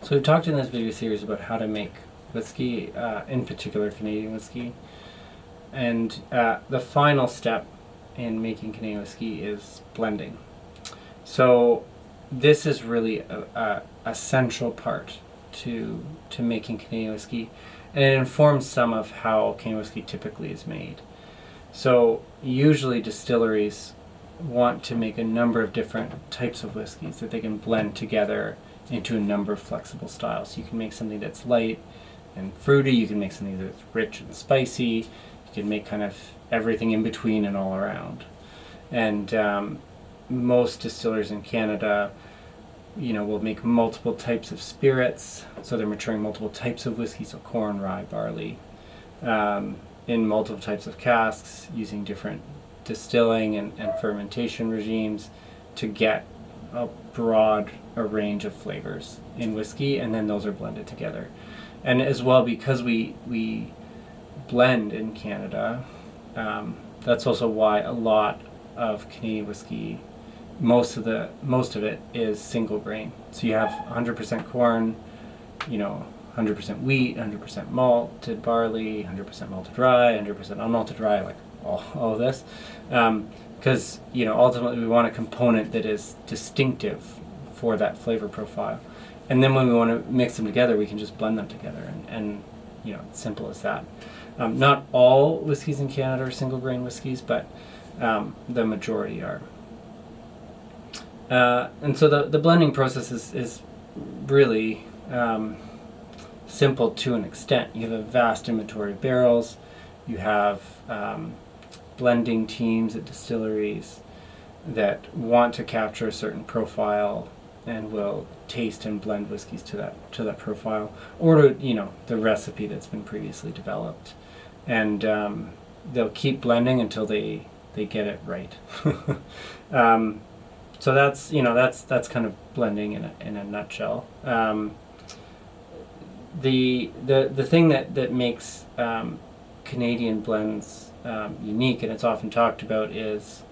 So we've talked in this video series about how to make whiskey, in particular Canadian whiskey, and the final step in making Canadian whiskey is blending. So this is really a central part to making Canadian whiskey, and it informs some of how Canadian whiskey typically is made. So usually distilleries want to make a number of different types of whiskeys that they can blend together into a number of flexible styles. You can make something that's light and fruity, you can make something that's rich and spicy, you can make kind of everything in between and all around. And most distillers in Canada, will make multiple types of spirits, so they're maturing multiple types of whiskey, so corn, rye, barley, in multiple types of casks, using different distilling and fermentation regimes to get a broad range of flavors in whiskey, and then those are blended together. And as well, because we blend in Canada, that's also why a lot of Canadian whiskey, most of it is single grain. So you have 100% corn, 100% wheat, 100% malted barley, 100% malted rye, 100% unmalted rye, like all of this. Because ultimately we want a component that is distinctive for that flavor profile, and then when we want to mix them together, we can just blend them together, and it's simple as that. Not all whiskeys in Canada are single grain whiskeys, but the majority are. And so the blending process is really simple to an extent. You have a vast inventory of barrels. You have blending teams at distilleries that want to capture a certain profile and will taste and blend whiskeys to that profile, or to the recipe that's been previously developed, and they'll keep blending until they get it right. So that's kind of blending in a nutshell. The thing that makes Canadian blends unique, and it's often talked about, is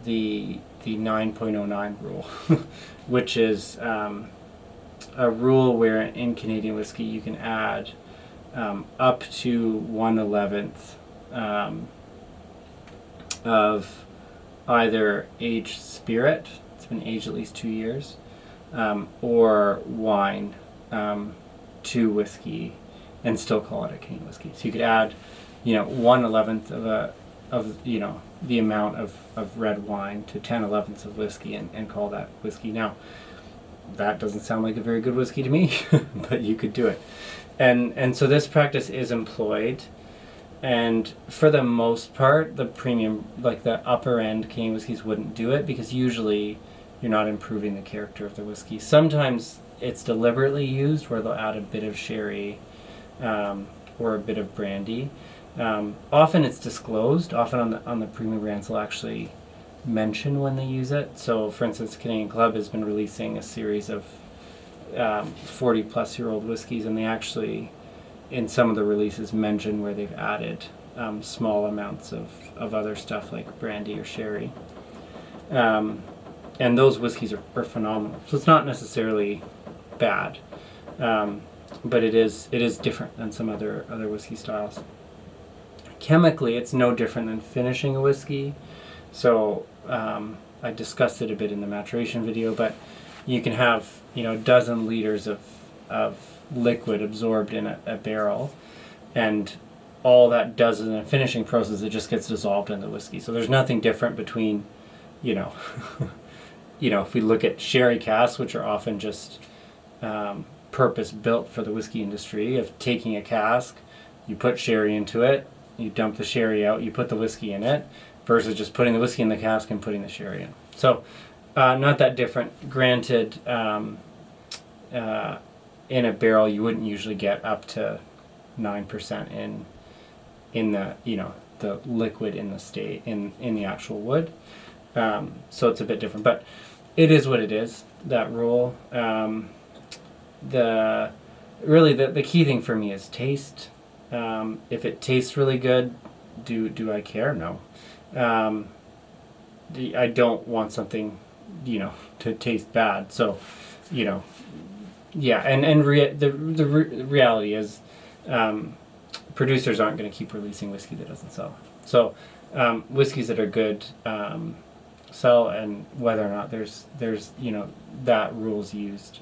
the 9.09 rule, which is a rule where in Canadian whiskey you can add up to 1/11th of either aged spirit, it's been aged at least 2 years, or wine to whiskey, and still call it a Canadian whiskey. So you could add 1/11th of the amount of red wine to 10/11ths of whiskey and call that whiskey. Now, that doesn't sound like a very good whiskey to me, but you could do it. And so this practice is employed, and for the most part, the premium, like the upper end Canadian whiskeys, wouldn't do it, because usually you're not improving the character of the whiskey. Sometimes it's deliberately used, where they'll add a bit of sherry or a bit of brandy. Often it's disclosed. Often on the premium brands, they'll actually mention when they use it. So, for instance, Canadian Club has been releasing a series of 40-plus-year-old whiskeys, and they actually, in some of the releases, mention where they've added small amounts of other stuff like brandy or sherry. And those whiskeys are phenomenal. So it's not necessarily bad, but it is different than some other whiskey styles. Chemically, it's no different than finishing a whiskey. So I discussed it a bit in the maturation video, but you can have a dozen liters of liquid absorbed in a barrel, and all that does in a finishing process, it just gets dissolved in the whiskey. So there's nothing different between if we look at sherry casks, which are often just purpose built for the whiskey industry, of taking a cask, you put sherry into it, you dump the sherry out, you put the whiskey in it, versus just putting the whiskey in the cask and putting the sherry in. So not that different. Granted, in a barrel you wouldn't usually get up to 9% in the the liquid in the state in the actual wood. So it's a bit different, but it is what it is, that rule. The key thing for me is taste. If it tastes really good, do I care? No. I don't want something, to taste bad. So you know, yeah, and the reality is, producers aren't going to keep releasing whiskey that doesn't sell. So, whiskeys that are good sell, and whether or not there's that rule's used.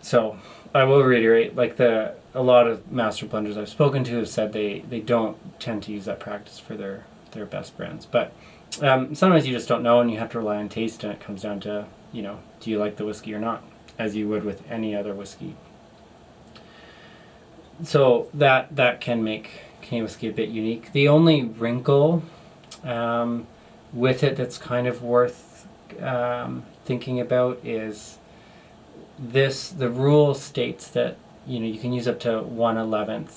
So I will reiterate, like a lot of master blenders I've spoken to have said they don't tend to use that practice for their best brands, but sometimes you just don't know, and you have to rely on taste, and it comes down to, do you like the whiskey or not, as you would with any other whiskey. So that can make Canadian whiskey a bit unique. The only wrinkle with it that's kind of worth thinking about is the rule states that you can use up to 1/11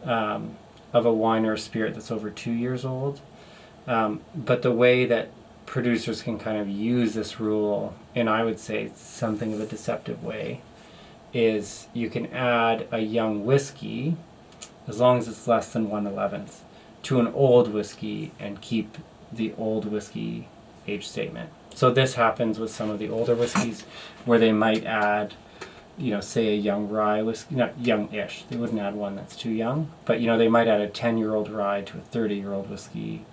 of a wine or a spirit that's over 2 years old. But the way that producers can kind of use this rule, and I would say something of a deceptive way, is you can add a young whiskey, as long as it's less than 1/11, to an old whiskey and keep the old whiskey age statement. So this happens with some of the older whiskeys where they might add, say a young rye whiskey, not young-ish, they wouldn't add one that's too young, but they might add a 10-year-old rye to a 30-year-old whiskey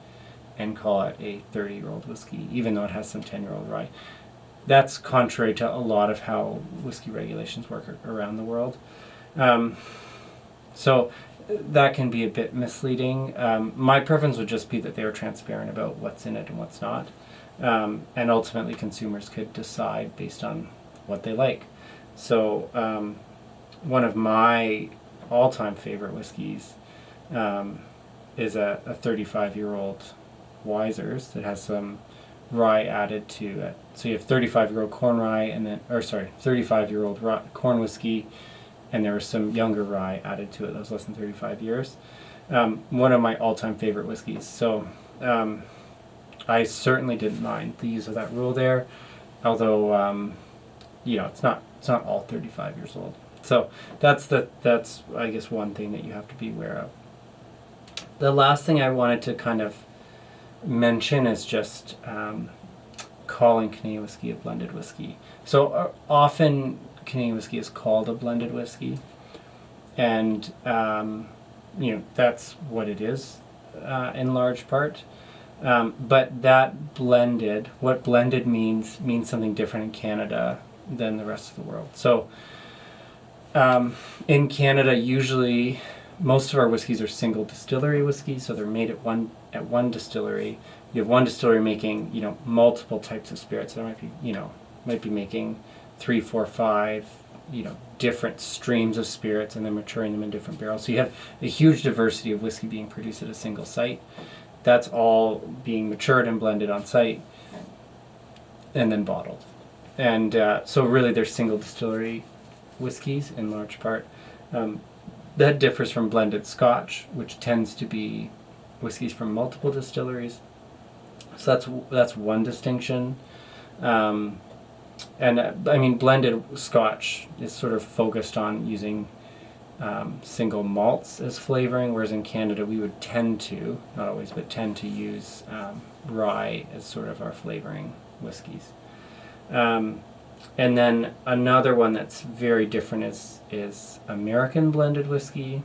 and call it a 30-year-old whiskey, even though it has some 10-year-old rye. That's contrary to a lot of how whiskey regulations work around the world. So that can be a bit misleading. My preference would just be that they are transparent about what's in it and what's not. And ultimately consumers could decide based on what they like. So one of my all-time favorite whiskeys is a 35-year-old Wiser's that has some rye added to it. So you have 35-year-old corn rye, 35-year-old corn whiskey, and there was some younger rye added to it that was less than 35 years. One of my all-time favorite whiskeys. So I certainly didn't mind the use of that rule there, although it's not all 35 years old. So that's I guess one thing that you have to be aware of. The last thing I wanted to kind of mention is just calling Canadian whiskey a blended whiskey. So often Canadian whiskey is called a blended whiskey, and that's what it is in large part. But that blended, what blended means something different in Canada than the rest of the world. So in Canada, usually most of our whiskeys are single distillery whiskeys, so they're made at one distillery. You have one distillery making multiple types of spirits. There might be making 3, 4, 5 different streams of spirits, and then maturing them in different barrels. So you have a huge diversity of whiskey being produced at a single site. That's all being matured and blended on site, and then bottled. And so really they're single distillery whiskeys in large part. That differs from blended Scotch, which tends to be whiskeys from multiple distilleries. So that's one distinction. And blended Scotch is sort of focused on using single malts as flavoring, whereas in Canada we would tend to, not always, but tend to use rye as sort of our flavoring whiskeys. And then another one that's very different is American blended whiskey,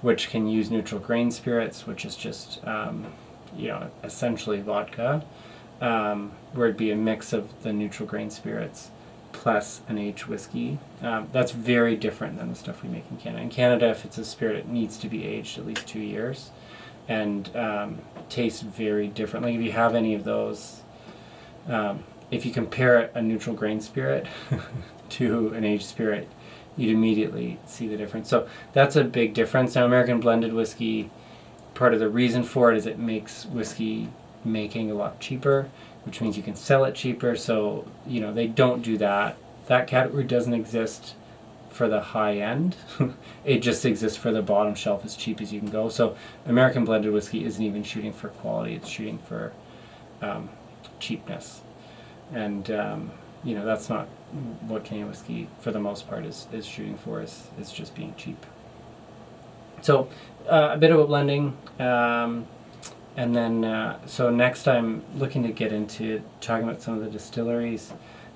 which can use neutral grain spirits, which is just essentially vodka, where it'd be a mix of the neutral grain spirits plus an aged whiskey. That's very different than the stuff we make in Canada. In Canada, if it's a spirit, it needs to be aged at least 2 years, and tastes very different. Like if you have any of those, if you compare a neutral grain spirit to an aged spirit, you'd immediately see the difference. So that's a big difference. Now, American blended whiskey, part of the reason for it is it makes whiskey making a lot cheaper, which means you can sell it cheaper. So, they don't do that. That category doesn't exist for the high end. It just exists for the bottom shelf, as cheap as you can go. So American blended whiskey isn't even shooting for quality, it's shooting for cheapness. And that's not what Canadian whiskey for the most part is shooting for, is just being cheap. So a bit about blending, and then so next I'm looking to get into talking about some of the distilleries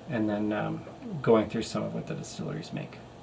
and then going through some of what the distilleries make.